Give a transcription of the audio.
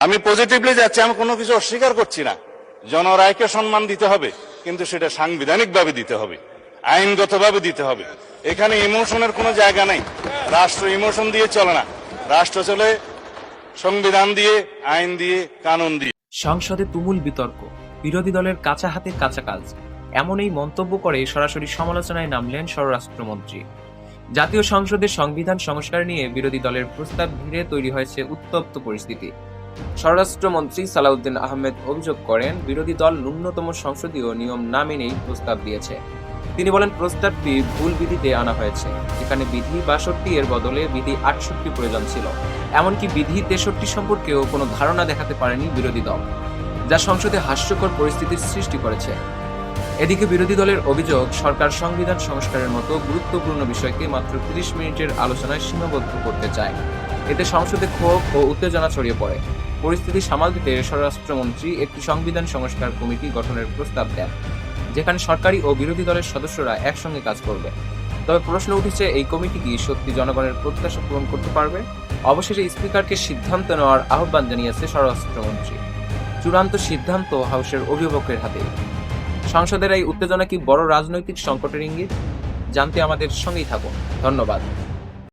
আমি পজিটিভলি যাচ্ছি, আমি কোনো কিছু অস্বীকার করছি না। জনরায়কে সম্মান দিতে হবে, কিন্তু সেটা সাংবিধানিকভাবে দিতে হবে, আইনগতভাবে দিতে হবে। এখানে ইমোশনের কোনো জায়গা নেই। রাষ্ট্র ইমোশন দিয়ে চলে না, রাষ্ট্র চলে সংবিধান দিয়ে, আইন দিয়ে, কানুন দিয়ে। সংসদে তুমুল বিতর্ক, বিরোধী দলের কাঁচা হাতে কাঁচা কাজ, এমন এই মন্তব্য করে সরাসরি সমালোচনায় নামলেন স্বরাষ্ট্রমন্ত্রী। জাতীয় সংসদের সংবিধান সংস্কার নিয়ে বিরোধী দলের প্রস্তাব ঘিরে তৈরি হয়েছে উত্তপ্ত পরিস্থিতি। স্বরাষ্ট্রমন্ত্রী সালাউদ্দিন আহমেদ অভিযোগ করেন, বিরোধী দল ন্যূনতম সংসদীয় নিয়ম না মেনেই প্রস্তাব দিয়েছে। তিনি বলেন, প্রস্তাবটি ভুল বিধিতে আনা হয়েছে। এখানে বিধি ৬২ এর বদলে বিধি ৬৮ প্রয়োজন ছিল। এমনকি বিধি ৬৩ সম্পর্কেও কোনো ধারণা দেখাতে পারেনি বিরোধী দল, যা সংসদে হাস্যকর পরিস্থিতির সৃষ্টি করেছে। এদিকে বিরোধী দলের অভিযোগ, সরকার সংবিধান সংস্কারের মতো গুরুত্বপূর্ণ বিষয়কে মাত্র ৩০ মিনিটের আলোচনায় সীমাবদ্ধ করতে চায়। এতে সংসদে ক্ষোভ ও উত্তেজনা ছড়িয়ে পড়ে। পরিস্থিতি সামাল দিতে স্বরাষ্ট্রমন্ত্রী একটি সংবিধান সংস্কার কমিটি গঠনের প্রস্তাব দেন, যেখানে সরকারি ও বিরোধী দলের সদস্যরা একসঙ্গে কাজ করবে। তবে প্রশ্ন উঠেছে, এই কমিটি কি সত্যি জনগণের প্রত্যাশা পূরণ করতে পারবে? অবশেষে স্পিকারকে সিদ্ধান্ত নেওয়ার আহ্বান জানিয়েছে স্বরাষ্ট্রমন্ত্রী। চূড়ান্ত সিদ্ধান্ত হাউসের অভিভাবকের হাতে। সংসদের এই উত্তেজনা কি বড় রাজনৈতিক সংকটের ইঙ্গিত? জানতে আমাদের সঙ্গেই থাকুন। ধন্যবাদ।